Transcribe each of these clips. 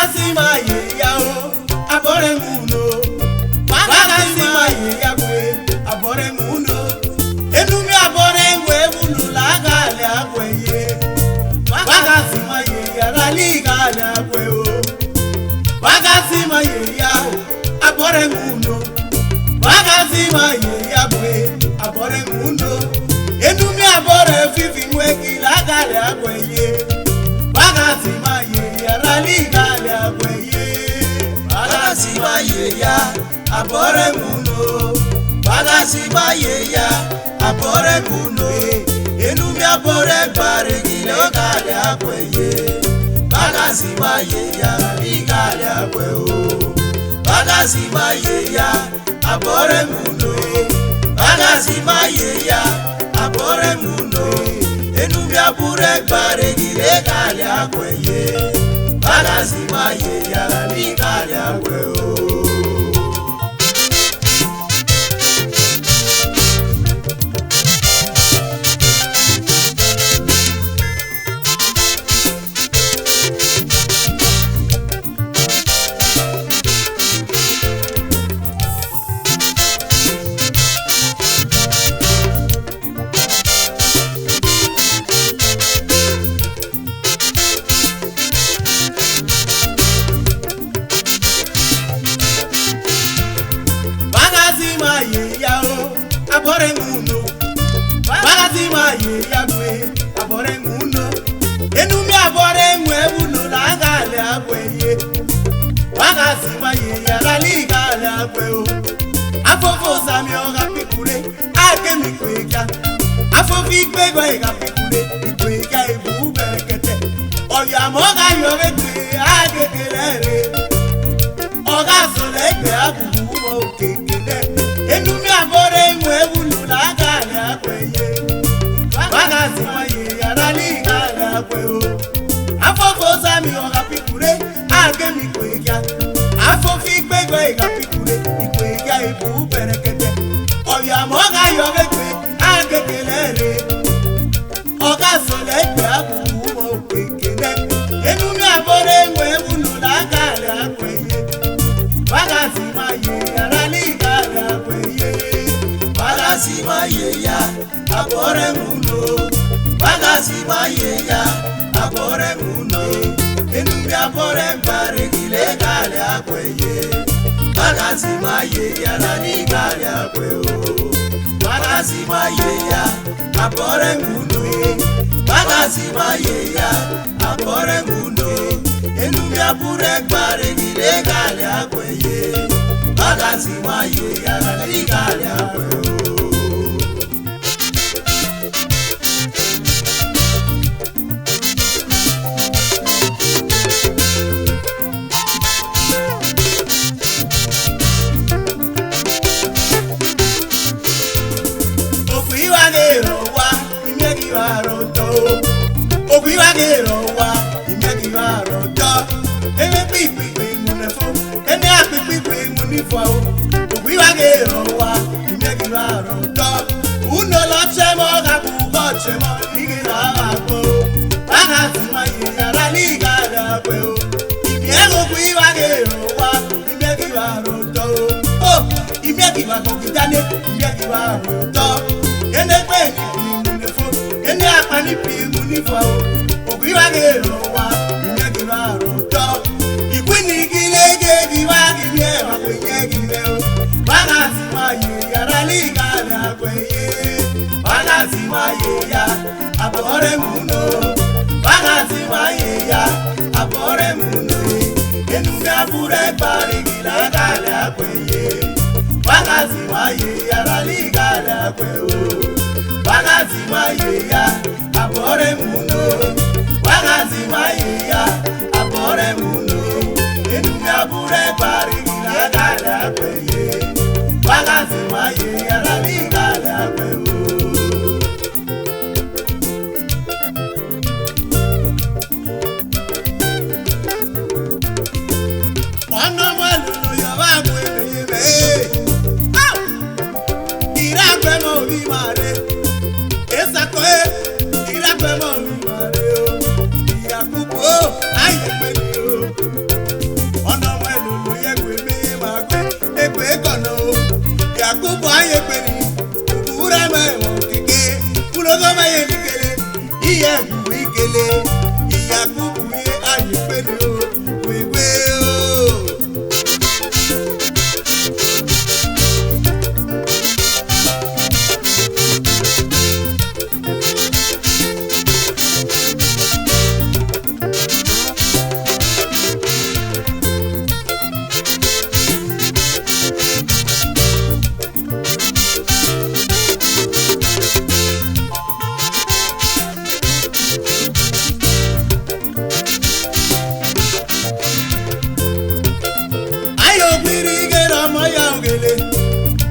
Vbakhazimhayeya o abore muno. Vbakhazimhayeya kwe abore muno. Enumi abore ngwe bulu lagale akweye. Vbakhazimhayeya raligale akwe o. Vbakhazimhayeya abore muno. Vbakhazimhayeya kwe abore muno. Enumi abore fifi ngwe kilagale akweye. Vbakhazimhayeya raligale akweye. Vbakhazimhayeya abore muno. Vbakhazimhayeya abore muno. Enumi abore gbare kilagale akweye. Vbakhazimhayeya raligale akwe o. Vbakhazimhayeya abore muno. Vbakhazimhayeya abore muno. Enumi abore gbare kilagale akweye. Vbakhazimhayeya raligale akwe o. Vbakhazimhayeya o abore muno. Vbakhazimhayeya kwe abore muno. Enumi abore ngwe bulu lagale akweye. Vbakhazimhayeya raligale akwe o. Afofo sami oga pikure akemi kwega. Afofi gbego ega pikure ikwega ebu berekete. Oya moga yobe kwe agekelere. Oga solegbe abubu mo kekele. Enumi abore ngwe bulu lagale akweye. Vbakhazimhayeya raligale akwe o. Afofo sami oga pikure akemi kwega. Afofi gbego ega pikure ikwega ebu berekete. Oya moga yobe kwe agekelere. Oga solegbe abubu mo kekele. Enumi abore ngwe bulu lagale akweye. Vbakhazimhayeya raligale akweye. Vbakhazimhayeya abore muno. Vbakhazimhayeya abore muno. Enumi abore gbare kilagale akweye. Vbakhazimhayeya raligale akwe o. Vbakhazimhayeya abore muno. Vbakhazimhayeya abore muno. Enumi abore gbare kilagale akweye. Vbakhazimhayeya raligale akwe o. Vbakhazimhayeya raligale akwe o. Vbakhazimhayeya raligale akweye. Vbakhazimhayeya abore muno. Vbakhazimhayeya abore muno. Enumi abore gbare kilagale akweye. Vbakhazimhayeya raligale akwe o. Vbakhazimhayeya abore muno. Vbakhazimhayeya abore muno. Enumi abore gbare kilagale akweye. Vbakhazimhayeya raligale akwe o. Ono mo lulu yo ba gwe me. Iragbe mo bi mare. Esako iragbe mo bi mare o. Yakubu Ayegbeni o. ikele Yakubu ye Ayegbeni o wewe o.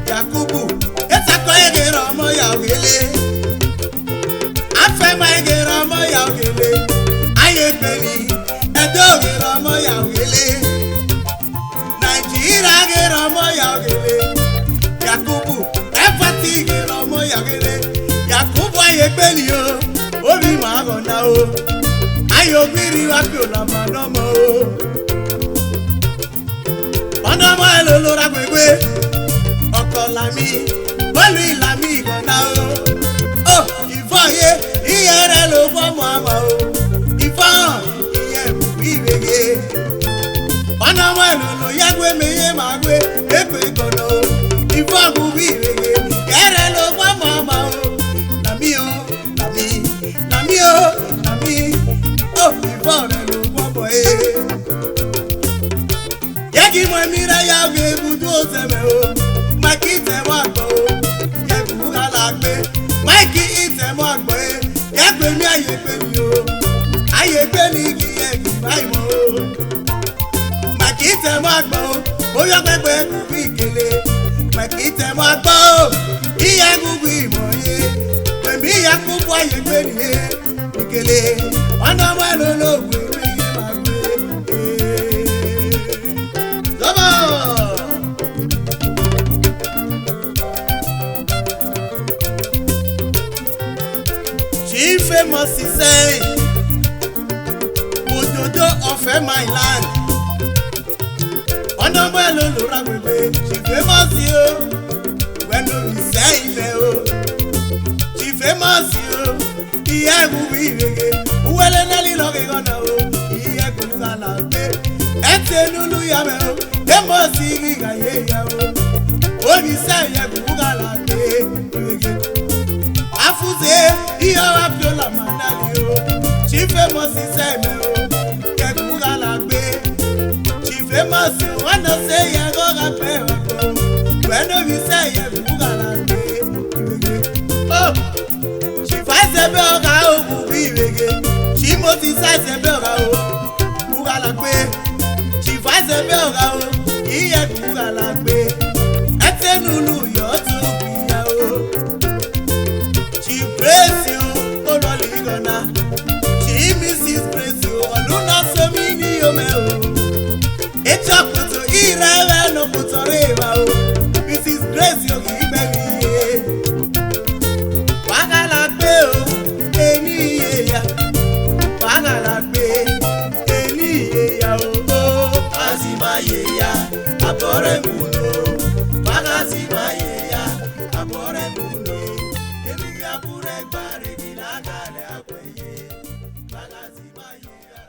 Yakubu, etako egere ọmọ ya ogele. Afẹ́mọ egere ọmọ ya ogele. Ayegbeni, Edo egere ọmọ ya ogele. Nàìjíríà egere ọmọ ya ogele. Yakubu, Efati egere ọmọ ya ogele. Yakubu Ayegbeni o, obi ma agọ̀nà o. Ayọ̀gbìrì wa kí o là máa nọ́mọ o. Ọ̀nà ọmọ ẹ̀ ló lóra gbègbè. Ọkọlami, bọ́ọ̀lù ìlàmì ìgbọ̀nà o. Ó ìfọ̀yé, iye rẹ̀ ló fọ́mọ àmọ́ o. Ìfọ̀hàn, iye ìwéye. Ọ̀nà ọmọ ìlòlò yàgbé meye máa gbé èpè ìgbọ̀nà o. Ìfọ̀hùn bí ìwéye, kẹ́rẹ́ ló fọ́mọ àmọ́ o. Làmí o, làmí, làmí o, làmí. Ó ìfọ̀ rẹ̀ ló fọ́mọ e. Yẹ́kí mọ̀ mi rẹ̀ yá oge ibùdó ọ̀sẹ̀mẹ̀ o. Máìkì ìtẹ̀mọ́ àgbọ̀ o, Yẹ̀kú kálá gbé. Máìkì ìtẹ̀mọ́ àgbọ̀ e, Yẹ̀gbẹ̀mí Ayegbeni o. Ayegbeni kì í yẹ kì báyìí mọ́ o. Máìkì ìtẹ̀mọ́ àgbọ̀ o, ó yọ pẹ́pẹ́ kúkú ìkele. Máìkì ìtẹ̀mọ́ àgbọ̀ o, ìyẹ́ kúkú ìmọ̀ ye. Pèmí Yakubu Ayegbeni ye, ìkele. Ọ̀nà ọmọ ẹ̀ ló lóògùn ìwé yé máa gbé. Famous say, Ododo of my land. Ọ̀nà ọmọ ẹ̀ ló lóra gbègbè, she famous yo. When we say ilẹ̀ o, she famous yo. Iye ẹ̀gúnbí ìrèké, uwẹ́lẹ́ nẹ́lí lọ́kẹ́ gọ́nà o. Iye ẹ̀gún sálà gbé, ẹ̀tẹ̀ lulu yàmẹ̀ o. Dẹ́mọ̀ sí ìgbà yé ya o. Omi sẹ́yìn ẹ̀gún sálà gbé ìrèké. Afuse iyo apiola manali o. She famous Ezimheyeya o. Yẹ̀kú kálá gbé. She famous o. Wọ́n náà ṣe yẹ kó ká pẹ́ ọ̀pọ̀ o. Wẹ́n omi ṣe yẹ̀kú kálá gbé. Oh, she fight ẹbẹ̀ ọ̀gá òkú bí ìrèké. She mo ti ṣàìsẹ̀ ẹbẹ̀ ọ̀gá o. Kú kálá gbé. She fight ẹbẹ̀ ọ̀gá o. Ìyẹ̀kú kálá gbé. Ẹtẹ̀ nùnú yọ̀ tún gbìyà o. Praise you, oh Lord, gonna. She misses praise you, Aluna so mini ome o. It's up to Ira no put on Eva o. Mrs. Grace you give me. Wagala pe o, eni yeya. Wagala pe, eni yeya o. Ezimheyeya, abore muno. Vbakhazimhayeya, abore muno. Apure gbare ni lagale akweye Vbakhazimhayeya.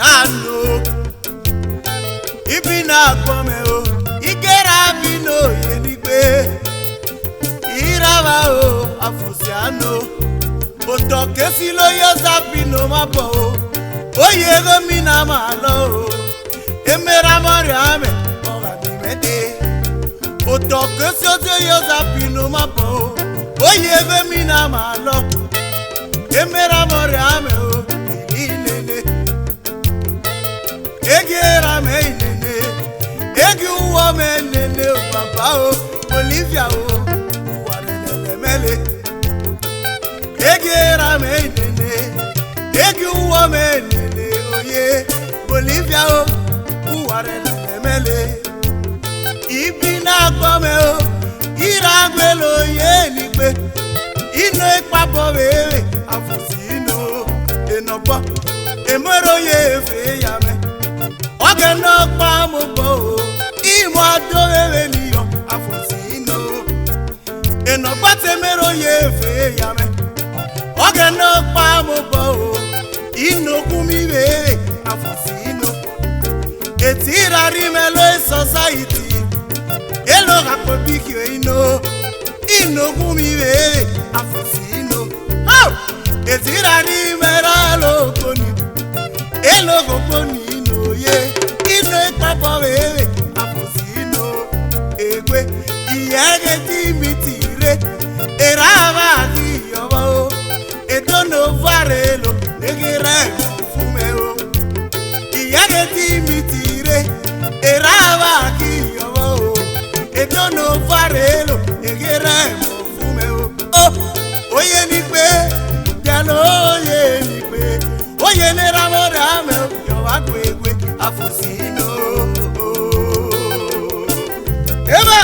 Afuosino ibina kome o igera bino yenigbe irava o Afuosino otokesi lo yoza bino mabo o oyego mina malo o emera moriame oga bimede otokesi lo yoza bino mabo o oyego mina malo emera moriame o ilele egera me ilele egi uwo me ilele o baba o Bolivia o warele mele egera me ilele egi uwo me ilele oye Bolivia o warele mele ibina gbome o iragbelo ye nigbe ino ipapo wewe Afuosino enopo emero ye fe yame oge no pa mo bo imo ado wewe niyo Afuosino enopo temero ye fe yame oge no pa mo bo ino kumi wewe Afuosino etira rimelo society elo gapo bikio ino kumi wewe Afuosino ezira ni meralo koni elo koni no ye ino papa wewe Afuosino egwe iyege dimitire erava ki yobo edono varelo negire fume o iyege dimitire erava ki yobo edono varelo negire fume o oye ni pe oye ni pe oye ne ramora me yo agwegwe Afuosino eba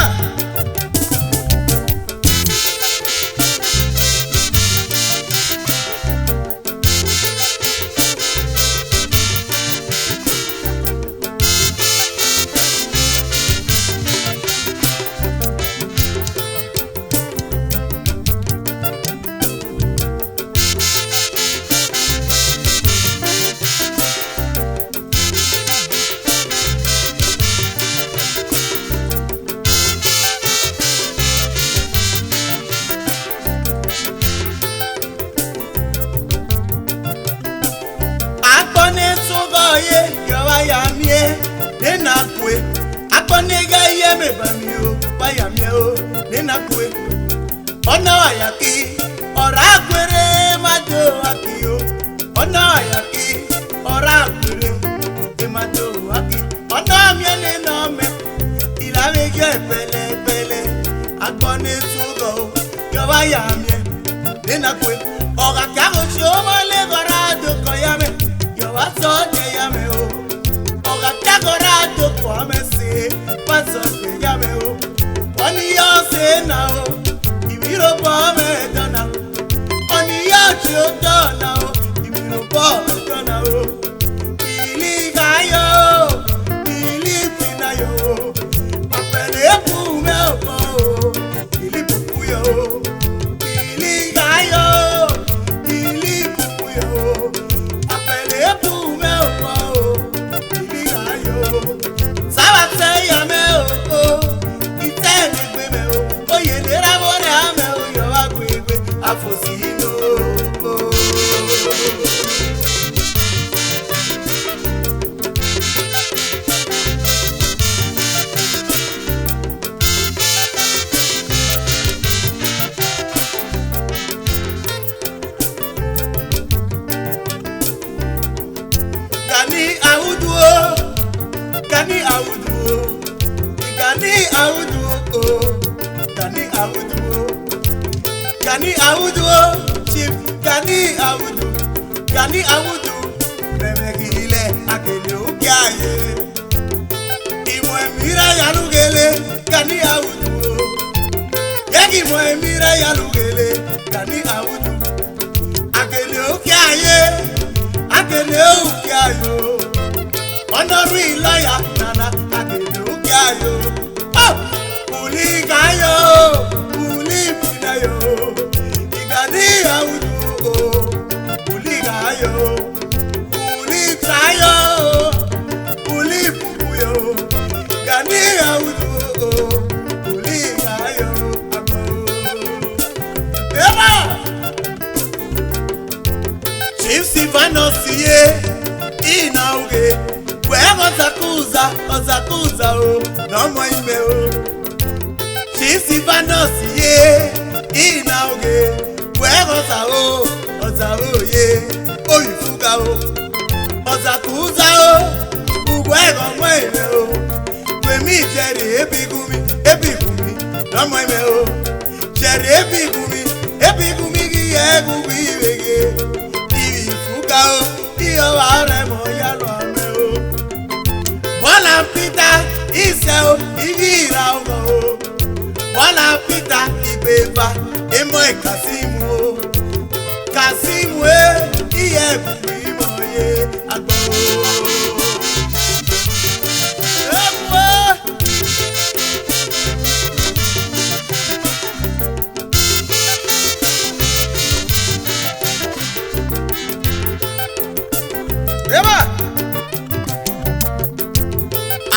nenakwe akonega yeme bamio bayamio nenakwe ona ayaki ora kwere majo akio ona ayaki ora kwere emajo aki ona miene no me ilawe ge pele pele akone sugo yo bayamie nenakwe ora kago shomo le gorado koyame yo waso de yame o Gorado kwa mese paso ke yabe o oni yo se na o ibiro po me dona oni yo cho dona o ibiro po me dona o ili gayo ili pinayo papele pu me o ili pu yo ili gayo ili pu yo papele pu me o Afuosino Gani Audu Chief Gani Audu memegile akele ukiaye imo emira yalugele Gani Audu yegi mo emira yalugele Gani Audu akele ukiayo onoru ilaya nana akele ukiayo uligayo ulipinayo Gani Audu uligayo ulitrayo ọzakuza o n'ọmọ ime o chisifanos ye ina oge wee ọza oye oyifuga o ọzakuza o ugwe ọmọ ime o wemi jẹri ebigumi n'ọmọ ime o jẹri ebigumi giye egwugwu iwege ifuga o iyowa rẹ mọ ya lọ mẹ o bọ́lá pítà ìṣẹ́ o ibi ìra ọmọ o bọ́lá pítà ìgbèfà ìmọ̀ ìkàsímù o kàsímù ẹ iye ẹ̀bùrù ìmọ̀ yẹ àgbọ̀ o.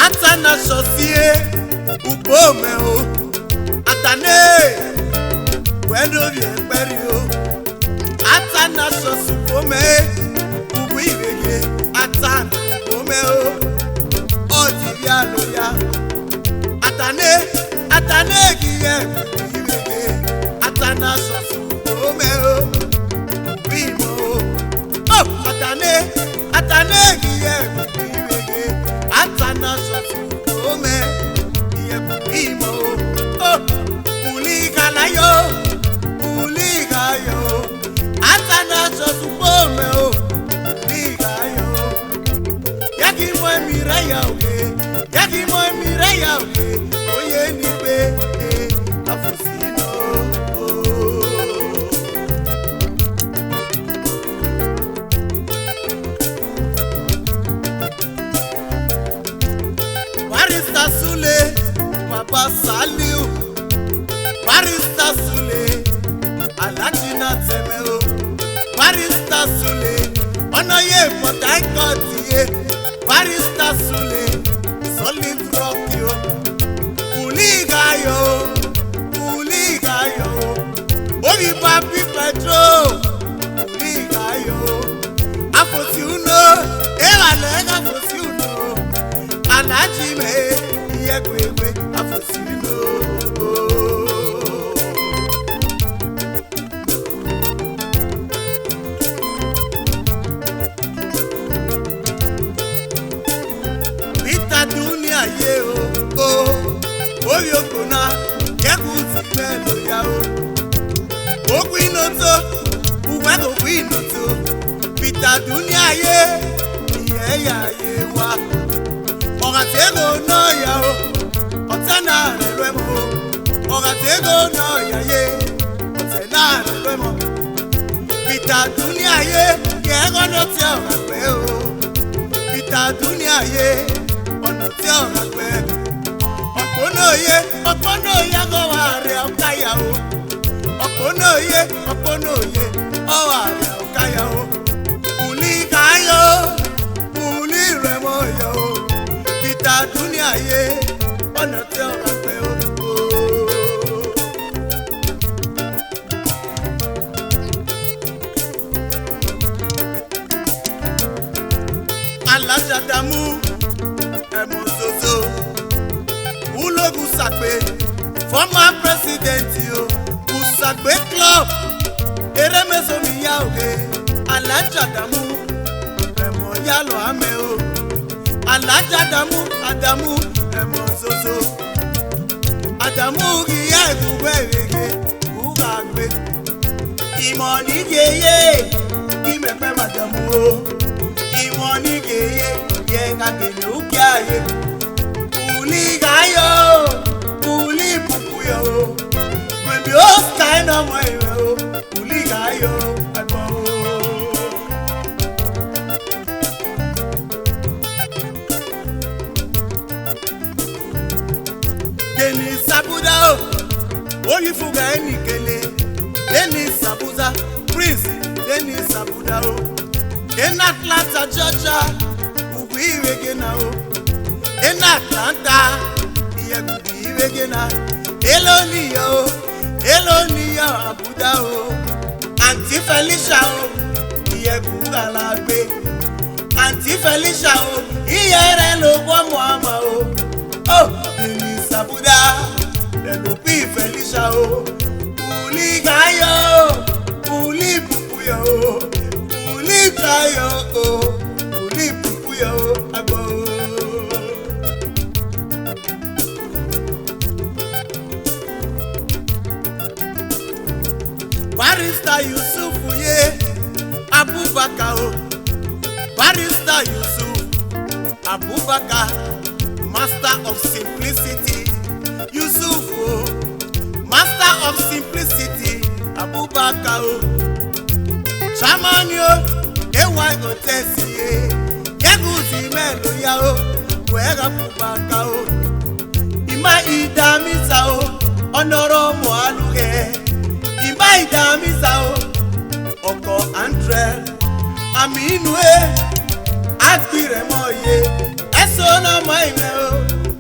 Atana sosie ubome o atane wendo viemberi o atana sosi ubome ubu iwege atana ubome o odiya loya atane giye iwege atana sosi ubome o ubu imo o atane giye iwege atana sosi ubome iye imo o uligalayo atana sosi ubome o uligayo yakimo emireya oge oye nibe Afuosino Barista Sule Papa Saliu Barista Sule Alajina Temeo Barista Sule Onoye Potaikotie Barista Sule Solid Rock yo Uligayo Obi Papi Petro Uligayo Afuosino Ewalega Afuosino Alajime Yakubu Afuosino Bita dunia ye o Oyokona Yakubu melo ya o Okwinoto Uwago kwinoto Bita dunia ye Iyeya ye wa Ọ̀gàtẹ́gò náà yà ó, ọ̀tẹ́ náà rẹ̀ lọ́ ẹ̀mọ́ o. Ọ̀gàtẹ́gò náà yà yé, ọ̀tẹ́ náà rẹ̀ lọ́ ẹ̀mọ́. Bìtà dúníà yé, yẹ ọ̀nà tí ọ̀gá pẹ́ o. Bìtà dúníà yé, ọ̀nà tí ọ̀gá pẹ́. Ọ̀pọ̀ náà yé kọ́ wà rẹ̀ ọ̀ká yà o. Ọ̀pọ̀ náà yé ọ̀wà rẹ̀ ọ̀ká yà o. Kùlí káyọ̀, kùlí rẹ̀ mọ́ yọ̀ o. Bìtà dúníà yé ọ̀nà tí ọ̀gá pẹ́ o. Alájàdámú ẹ̀mọ́zozo Ulogu Sagbe former president o Usagbe club eremezomiya oge Alájàdámú ẹ̀mọ́ yálò àmẹ́ o Alájàdámú Adamu ẹ̀mọ́zozo Adamu ìyá ìbúgbẹ́ ìrèké Ugagbe ìmọ̀ nígeyé ìmẹ̀pẹ́ màdàmú o ìmọ̀ nígeyé yẹ kàkèlè òkè ayé kùlí gáyò kùlí bùkúyò gbèbí ó káyínà mọ́ ìwé o kùlí gáyò àgbọ̀ o. Denis Sabuda o oyi fuga ẹni kele Denis Sabuda Prince Denis Sabuda o in Atlanta Georgia ugwu iwege na o in Atlanta iyegwu iwege na eloniyo Abuja o Aunty Felicia o iyegwu galagbe Aunty Felicia o iyere lo gbọmọ uli tayo uli pukuyo agbo. Barrister Yusufu ye Abubakar o. Barrister Yusuf Abubakar, master of simplicity. Yusuf o, master of simplicity. Abubakar o. Chairman yo, ewa otesi ye. Ezimheyeya o, wega Abubakar o. Ima idamisa o, onoro mo aluge. Ima idamisa o, oko Andre. Aminu agbire moye eso na moime o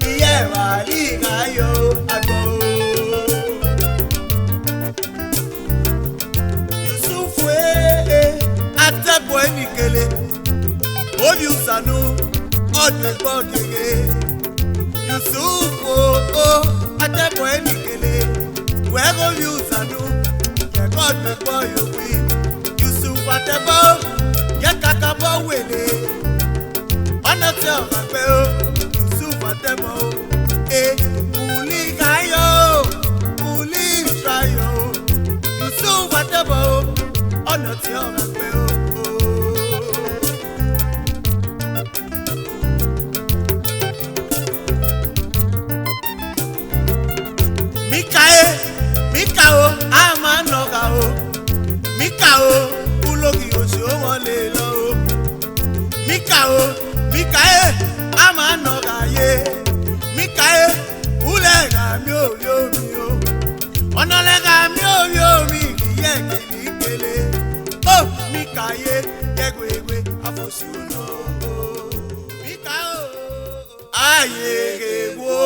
iye wa liga yo agbo. Yusufu atebo enikele obi usanu odegbo gege. Yusufu atebo enikele wego obi usanu kego odegbo yowi. Yusufu atebo yakakabo wele ọ̀nà tí ọ̀gá pé ó Yusuf àtẹ̀bọ̀ ó uli gayo uli trayo Yusuf àtẹ̀bọ̀ ó ọ̀nà tí ọ̀gá pé ó. Mika o a máa nọ̀gà o Mika o ulogi oṣù wọn lè lọ o. Mika a máa nọ̀gà ye. Mika ulega mi ò rí omi o. Ọ̀nàlẹ́gà mi ò rí omi kìí kele. Ó Mika yegwegwe Afuosino o. Mika o. Ayegbo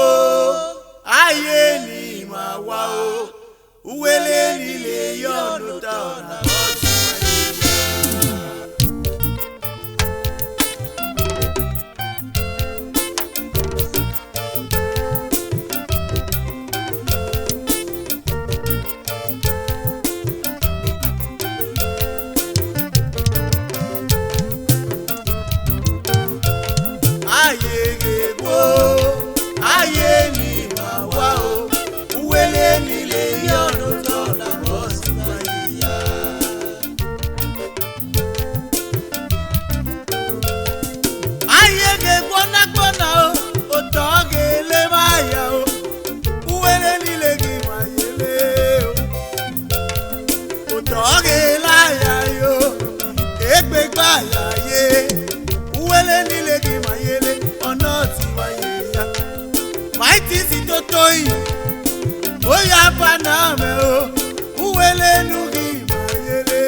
ayé ni màá wá o. Uwele nílé yọ̀ọ̀nù dáná. Ayegbo ayé ni màá wá o. Uwele nílé yọ̀ọ̀nù dáná. Ezimheyeya. Ayegbo nagbona o otogele maya o. Uwele nílé gi mayele o. Otogele aya yo egbegba ya ye. Uwele nílé gi mayele ọ̀nà Ezimheyeya. Mighty si totoyi oya baname o. Uwele nugi mayele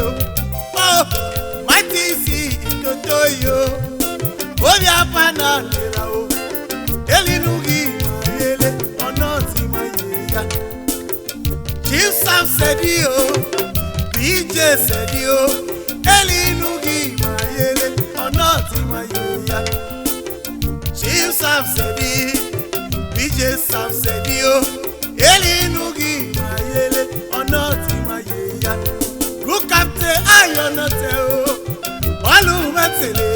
o. Oh mighty si totoyi o. Oya baname o. Eli nugi mayele ọ̀nà Ezimheyeya. Chief Sam sedi o. BJ sedi o. Eli nugi mayele ọ̀nà Ezimheyeya. Chief Sam sedi BJ Sam sedi o. Eli nugi mayele ọ̀nà Ezimheyeya. Look at the ayonote o. Olumetele.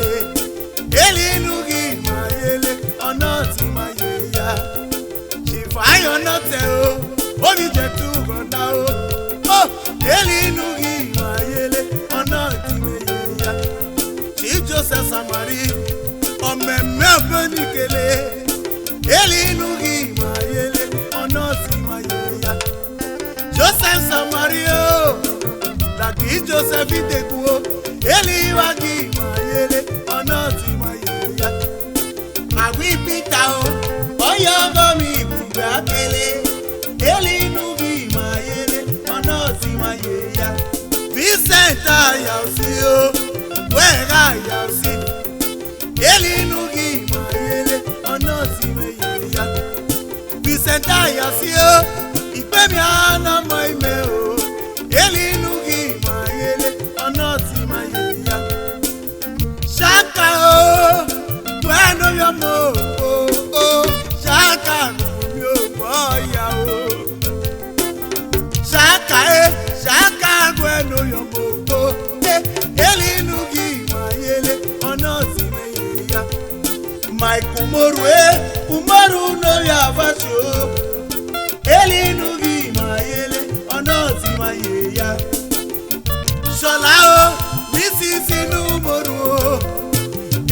Eli nugi mayele ọ̀nà Ezimheyeya. Chief ayonote o. Omi jetu gọ̀dá o. Oh Eli nugi mayele ọ̀nà Ezimheyeya. Chief Joseph Samari ọ̀mẹ̀mẹ̀ ọ̀bẹ̀nìkele. Eli nugi mayele ọ̀nà Ezimheyeya. Joseph Samari o. Laki Joseph Idegu o. Eli wagi mayele ọ̀nà Ezimheyeya. Àwí Peter o. Ọ̀yọ́gọ́ mi ìbùgbé akele. Eli nugi mayele ọ̀nà Ezimheyeya. Vincent Ayausi o. Wega Ayausi. Eli nugi mayele ọ̀nà Ezimheyeya. Vincent Ayausi o. Ìgbẹ́mi ànàmọ́ ìmẹ̀ o. Eli nugi mayele ọ̀nà Ezimheyeya. Ṣáka o. Wẹ́nu yọmọ o. Ṣáka mi ò gbọ́ ya o. Ṣáka wẹ́nu yọmọ o. Eli nugi Mike Umaru no ya fasho. Eli nugi mayele ono Ezimheyeya. Shola o Mrs. Umaru.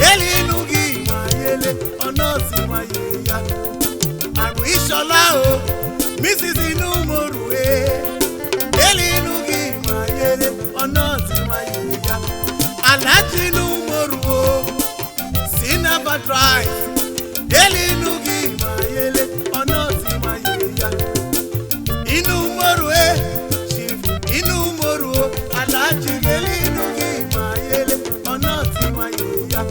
Eli nugi mayele ono Ezimheyeya. Agui shola o Mrs. Umaru. Eli nugi mayele ono Ezimheyeya. Alaji Umaru. Never drive. Eli nugi mayele ono Ezimheyeya. Inu moru chief inu moru alaji eli nugi mayele ono Ezimheyeya.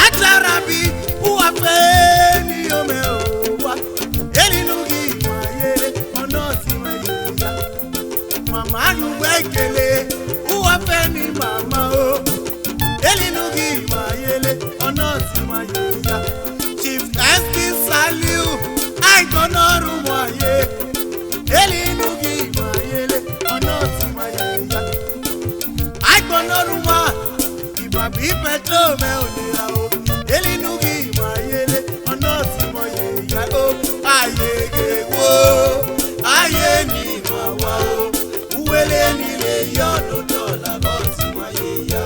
Ajarabi uwafe ni ome owa. Eli nugi mayele ono Ezimheyeya. Mama yuwekele uwafe ni mama o. Eli nugi mayele ono Ezimheyeya. Chief SB Saliu Ayegbeni mwaye. Eli nugi mayele ono Ezimheyeya. Ayegbeni mwa ibabi petro me onira o. Eli nugi mayele ono Ezimheyeya o. Ayegegu aye ni mawa o. Uwele ni le yodo dola Ezimheyeya.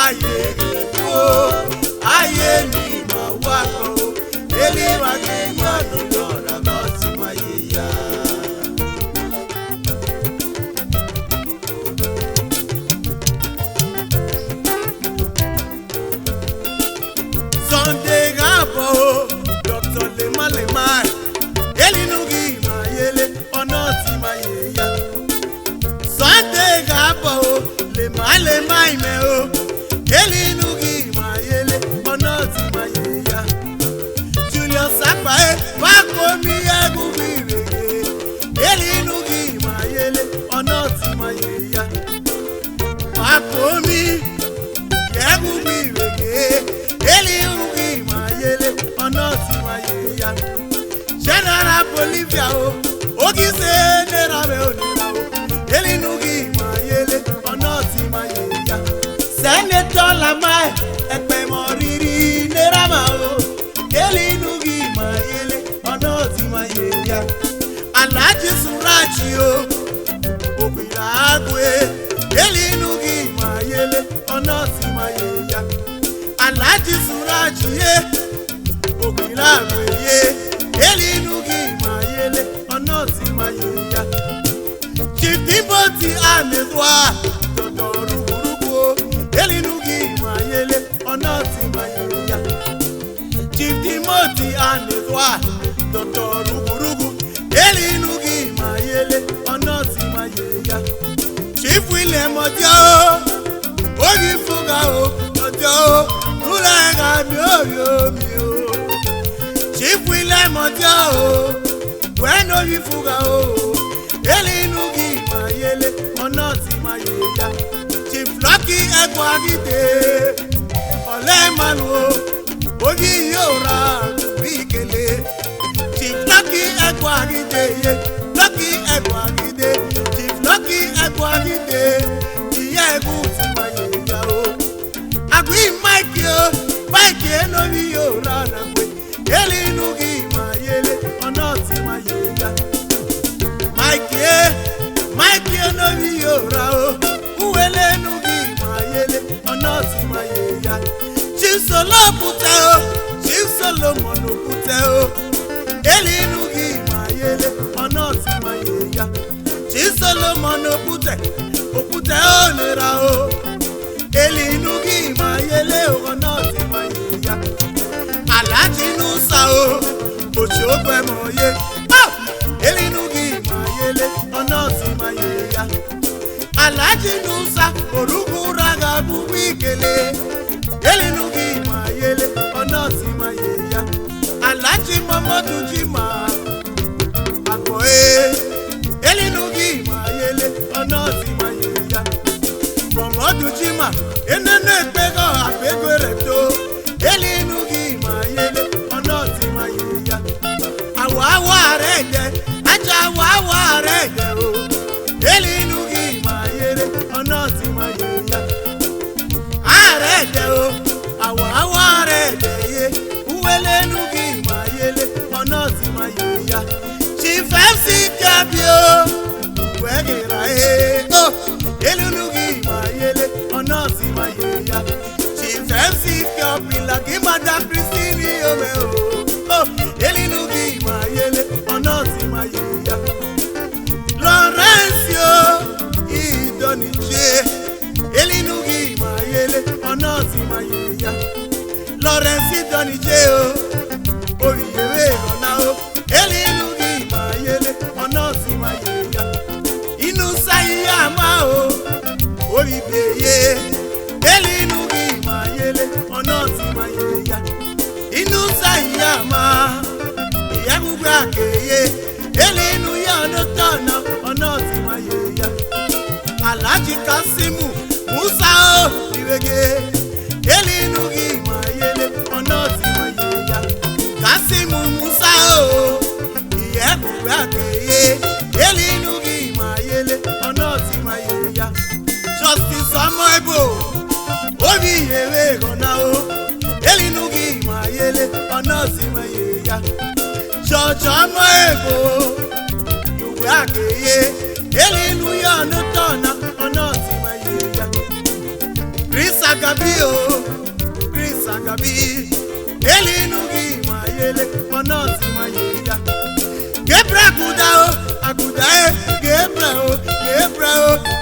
Ayegegu aye ni mawako eli wage yanu dora Ezimheyeya. Sunday gabo Dr. Lema eli nugi mayele ono Ezimheyeya. Sunday gabo Lema ime o eli nugi mayele ono Ezimheyeya. Julius Sapae wakomi egubirege eli nugi mayele ono Ezimheyeya. Wakomi egubirege eli nugi mayele ono Ezimheyeya. General Bolivia o ogise nerabe onira o eli nugi mayele ono Ezimheyeya. Senator Lamai ekpe moriri nerama o eli nugi mayele ono Ezimheyeya. Alaji Suraji o Obiragwe eli nugi mayele ono Ezimheyeya. Alaji Suraji Obiragwe eli nugi mayele ono Ezimheyeya. Chief Timothy Anezwa eli nugi mayele ono Ezimheyeya. Chief Timothy Anezwa Rugurugu eli nugi mayele ono Ezimheyeya. Chief William Ojo ogi fuga o Ojo nulega mi o. Chief William Ojo when ogi fuga o eli nugi mayele ono Ezimheyeya. Chief Lucky Ekwagide Olemanu ogi yora bikele. Chief Lucky Ekwagide Chief Lucky Ekwagide Idegu Ezimheyeya o. Agui Mike no bi yora na gbe eli nugi mayele ono Ezimheyeya. Mike no bi yora o. Uwele nugi mayele ono Ezimheyeya. Chief Solomon Opute o eli nugi mayele ono Ezimheyeya. Chief Solomon Opute o nera o eli nugi mayele ono Ezimheyeya. Alaji Nusa o Oshogbemoye eli nugi mayele ono Ezimheyeya. Alaji Nusa Oruguraga Bubikele eli nugi mayele ono Ezimheyeya. Alaji Mamadu Jima Akoe eli nugi mayele ono Ezimheyeya. Mamadu Jima enene pego apego reto eli nugi mayele ono Ezimheyeya. Awa reje aja wa reje o eli nugi mayele ono Ezimheyeya. Are de o awa re de ye Ezimheyeya. Chief MC Kabio, Wegira oh, Elunugi Mayele, Ono Ezimheyeya. Chief MC Kabila, Kimada Christine oh, Elunugi Mayele, Ono Ezimheyeya. Lawrence Idonije, Elunugi Mayele, Ono Ezimheyeya. Lawrence Idonije oh, Oriyewe Ona oh, Elunugi Mayele, Ono Ezimheyeya. Inusa ma o, Oribeye, Elunugi Mayele, Ono Ezimheyeya. Inusa ma, Yakubu akeye, Elunuya no tana, Ono Ezimheyeya. Alaji Kasimu, Musa o, Iwege, Elunugi Mayele, Ono Ezimheyeya. Kasimu Musa o, Yakubu akeye, Elunugi Mayele, Ono Ezimheyeya. Justice Samoebo, Obiyewe Gona o, Elunugi Mayele, Ono Ezimheyeya. George Amoebo, Yuwe akeye, Elunuya no tana, Ono Ezimheyeya. Chris Agabi, Elunugi Mayele, Ono Ezimheyeya. Gebra Aguda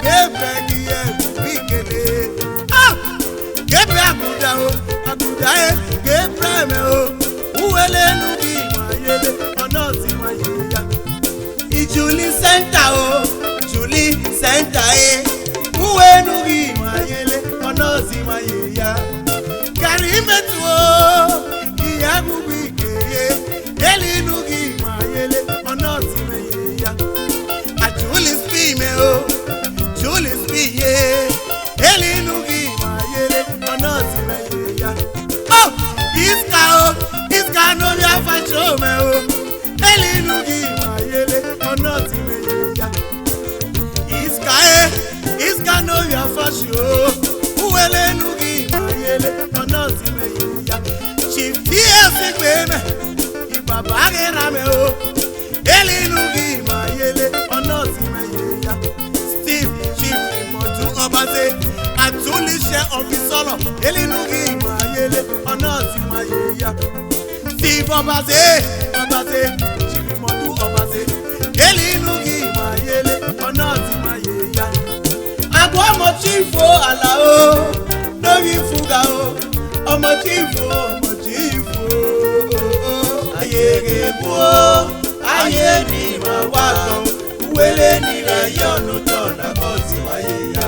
Gebra Giye Wikele. Ah, Gebra Aguda Gebra me o. Elunugi Mayele, Ono Ezimheyeya. Julie Center Elunugi Mayele, Ono Ezimheyeya. Karimetu Yakubu Elunugi Mayele, Ono Ezimheyeya. Julie Spime Elunugi Mayele, Ono Ezimheyeya. Oh, Iska no ya fachome o. Elunugi Mayele, Ono Ezimheyeya. Iska no ya fasho. Elunugi Mayele, Ono Ezimheyeya. Chief Ezimheyeya. Ibabagerame o. Elunugi Mayele, Ono Ezimheyeya. Steve Chief Modu Obase, Atulishe Ofisolo. Elunugi Mayele, Ono Ezimheyeya. Steve Obase, Chief Modu Obase. Elunugi Mayele, Ono Ezimheyeya. Agbomo Chief Alao, Lori Fuga o. Omo Chief Ayegbeni Ayegbeni ma wago, Uwele ni rayo no tona Ezimheyeya.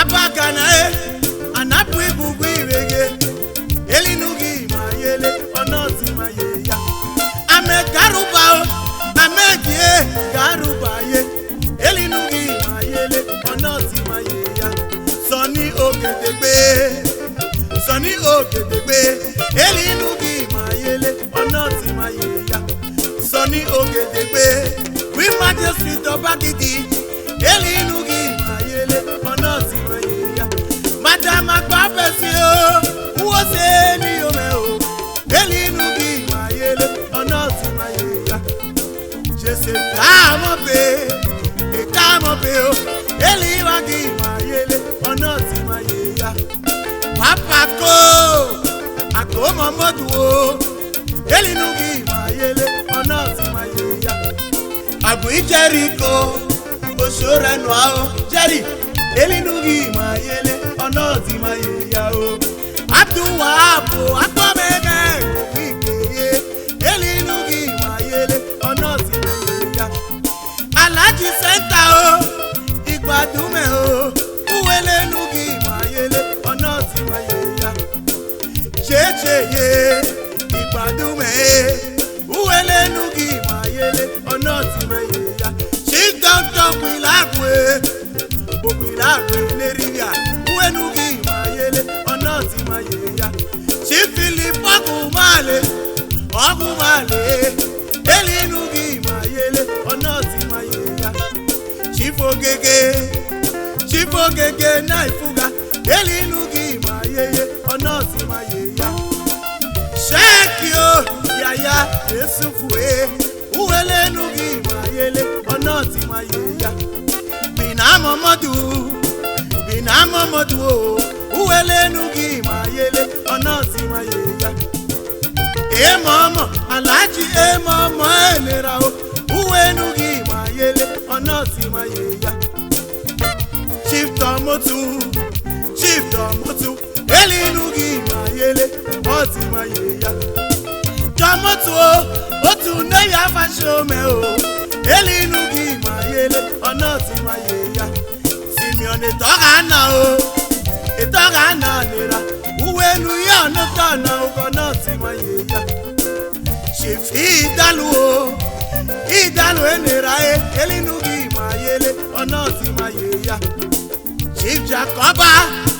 Abagana anapu ibugu irege, Elunugi Mayele, Ono Ezimheyeya. Ame garuba amedie garuba ye, Elunugi Mayele, Ono Ezimheyeya. Sonny Ogedegbe, Elunugi Mayele, Ono Ezimheyeya. Sonny Ogedegbe, we Majesty Obagidi, Elunugi Mayele, Ono Ezimheyeya. Madam Agbafesi who was any o, Elunugi Mayele, Ono Ezimheyeya. Jesse Kamope o, Elunugi Mayele, Ono Ezimheyeya. Papa Ako Momodu o, Elunugi Mayele, Ono Ezimheyeya. Abu Jericho, Oshore Noa Jerry, Elunugi Mayele, Ono Ezimheyeya o. Abduwapo Akomeme Wikeye, Elunugi Mayele, Ono Ezimheyeya. Alaji Center o, Igbadume o, Elunugi Mayele, Ono Ezimheyeya. Checheye Igbadume, Elunugi Mayele, Ono Ezimheyeya. Chief Doctor Pilagwe Nerivia, Elunugi Mayele, Ono Ezimheyeya. Chief Philip Ogumale, Elunugi Mayele, Ono Ezimheyeya. Chief Ogege Chifo gege na ifuga elinu gi mayeye Onozimheyeya Shekio yaya Yesufue uwelenu gi mayele Onozimheyeya Binamo modu uwelenu gi mayele Onozimheyeya Emomo alaji emomo enera o uwenu gi mayele Onozimheyeya Chief Domotu elinu gi mayele Onozimheyeya Domotu otu ne ya fashome o elinu gi mayele Onozimheyeya Simeon itoga na nira uwenu ya notana Onozimheyeya Chief Idalu enera elinu gi mayele Onozimheyeya Chief Jacoba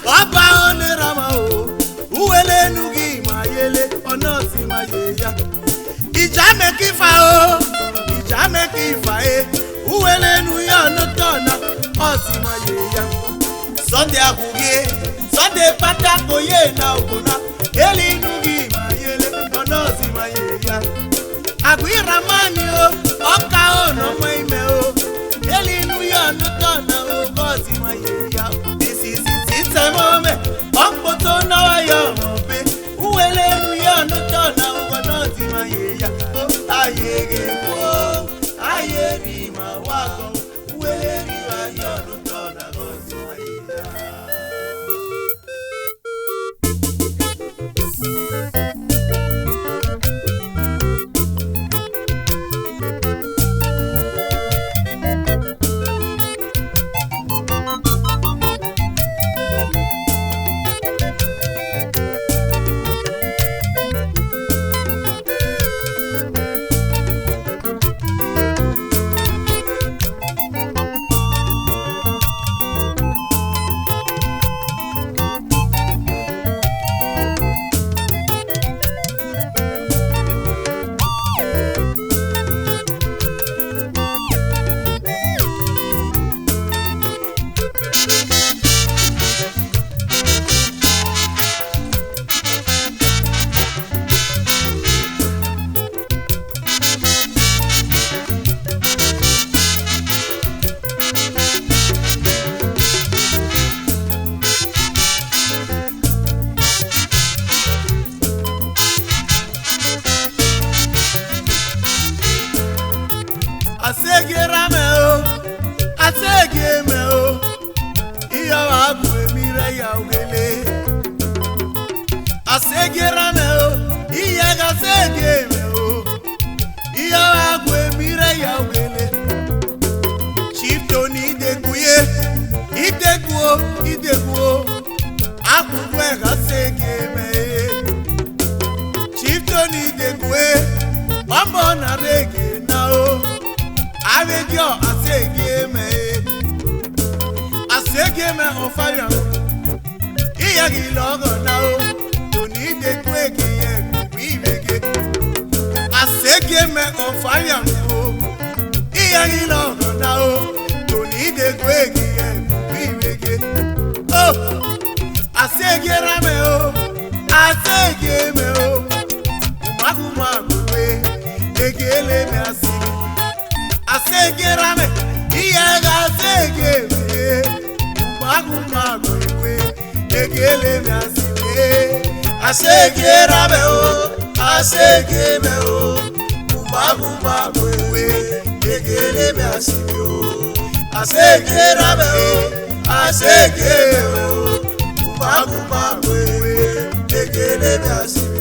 Oba onerama o uwelenu gi mayele Onozimheyeya Ijamekifa uwelenu ya notana Ezimheyeya Sunday patako ye na ogona elinu gi mayele Onozimheyeya Agwiramani o oka o no moime o elinu ya notana Ezimheyeya This is it moment okpoto na yo be uwelenu ya notana Onozimheyeya Ayegeko ayeri mawago uwelenu ya notana Ezimheyeya Aseghiemhe o iya abu emire ya ugele Aseghiemhe o iya Aseghiemhe o iya abu emire ya ugele Chief Tony Idegu abu Aseghiemhe Chief Tony Idegu ombo na rege na o Avegio Aseghiemhe ofaya iya gilogo na o Tony Idegu egiye wivege Aseghiemhe ofaya o iya gilogo na o Tony Idegu egiye wivege oh Aseghiemhe o Magwe egele me asigi Aseghiemhe iya Aseghiemhe Magwe egele me asigi Aseghiemhe o Magwe egele me asigi Aseghiemhe o Magwe egele me asigi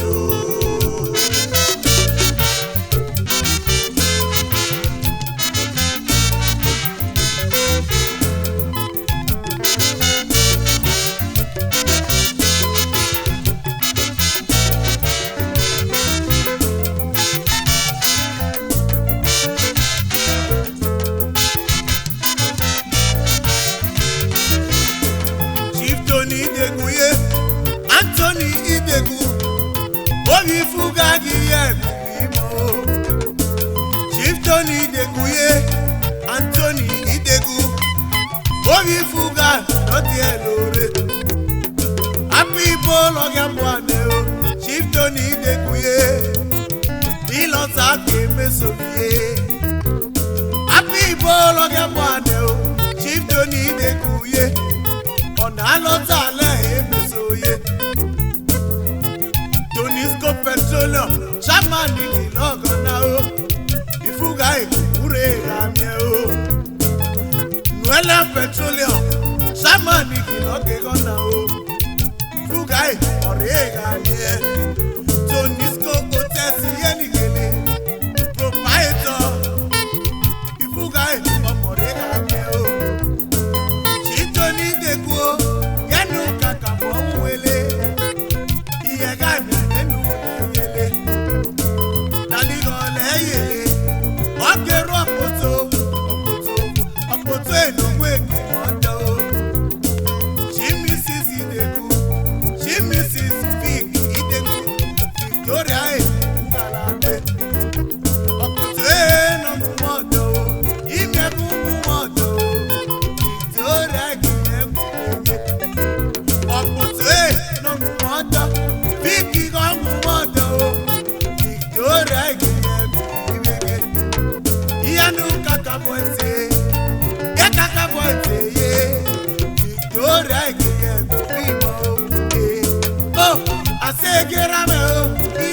Obi fuga oti elore. Happy bolo gamwane o. Chief Tony Idegu. Ilota ke mesoye. Happy bolo gamwane o. Chief Tony Idegu. Ona lota le mesoye. Tonisco petroleum. Shamani logona o. Ifuga ikure ramye o. Nuela petroleum. Shamani logona o. Ifuga ikure ramye. Tonisco hotels yenigele. Proprietor. Ifuga ikure ramye o. Chitoni Idegu yenu kakabo wele. Iyega mi nenu yele. Akero apoto enogwe kimondo. She misses Idegu, she misses Idegu, Victoria Ugalate. Apoto enogumondo, imegumondo, Victoria Gumondo. Apoto enogumondo, Vicky Gumondo, Victoria Gumondo. Yanu kakabote, ya kakabote ye. Victoria Gueye bimo ye. Oh, Aseghiemhe o,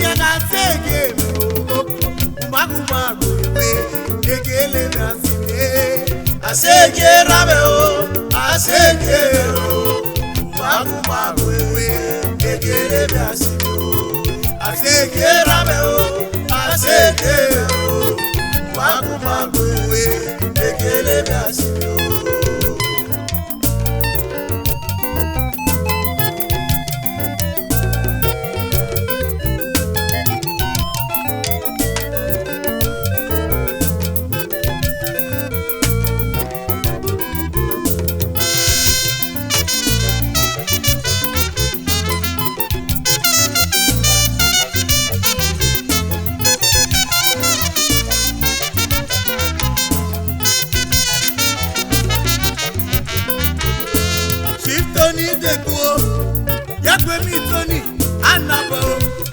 ya Aseghiemhe o. Umagumagu we, ekele mi asime. Aseghiemhe o, Aseghiemhe o. Umagumagu we, ekele mi asime o. Aseghiemhe o, Aseghiemhe o. Umagumagu we, ekele mi asime o. Chief Tony Idegu, Yakubu Tony, Anabo,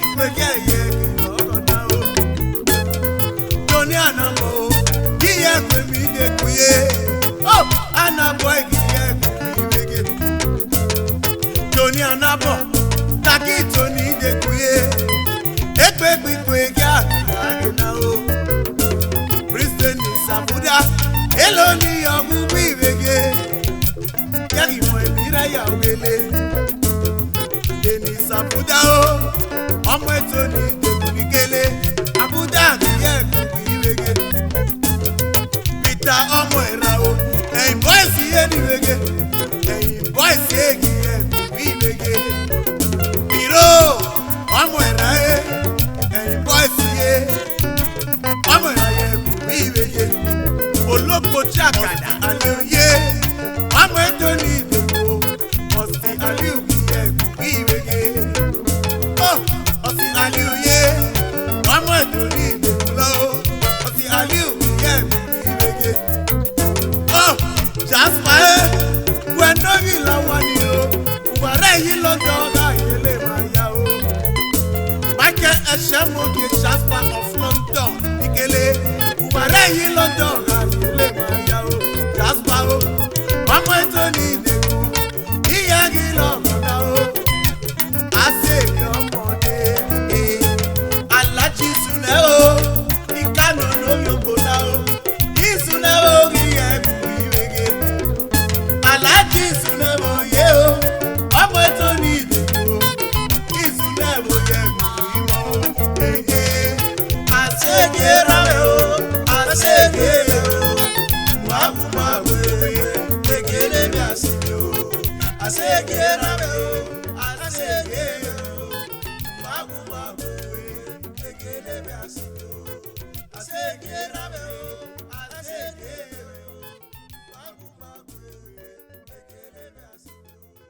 Ikwegeye Kilogona o. Tony Anabo, Yakubu Idegu ye. Oh, Anabo Ikwegeye. Tony Anabo, Taki Tony Idegu ye. Ekwe Ikwegeye Kilogona o. Kristen Sabuda, Eloni Yakubu Ibege. Yagi mo emira ya wele. Deni Sabuda o. Ọmọ ètò ní Idegu nìkele. Abuja àgbéyẹ kùkù ìwege. Peter ọmọ ìra o. Ẹ̀yin bọ́ìsì yé ni wege. Ẹ̀yin bọ́ìsì ègì yẹ kùkù ìwege. Biro ọmọ ìra yé. Ẹ̀yin bọ́ìsì yé. Ọmọ ìra yẹ kùkù ìwege. Olóko tí àkàdá àlè òye. Ọmọ ètò ní Idegu ọ̀sìn Aliu yẹ kùkù ìwege. Ọ̀sìn Aliu yé. Ọmọ ètò ní Idegu lọ. Ọ̀sìn Aliu yẹ kùkù ìwege. Jasper wẹ̀ndọ́rì làwọn ni o. Ìwàrẹ́ yìí lọ́jọ́ ọ̀gá ìyẹlẹ máa yá o. Michael Ezimheyeya Jasper of London Ìkẹlẹ. Ìwàrẹ́ yìí lọ́jọ́ ọ̀gá ìyẹlẹ máa yá o. Jasper o. Ọmọ ètò ní Idegu. Ìyá kí lọ́kọ̀dá o. Àṣeyẹ ọmọdé. Alájí Sùnẹ́ o. Ìkànnì olóyògbò náà o. Ìsúnẹ́ o rí ẹ̀kú ìwege. Alájí Sùnẹ́ mo yé o. Ọmọ ètò ní Idegu o. Ìsúnẹ́ mo yẹ kú ìwọ o. Aseghiemhe o, Aseghiemhe o. Umagumagu we, ekele mi asime o. Aseghiemhe o.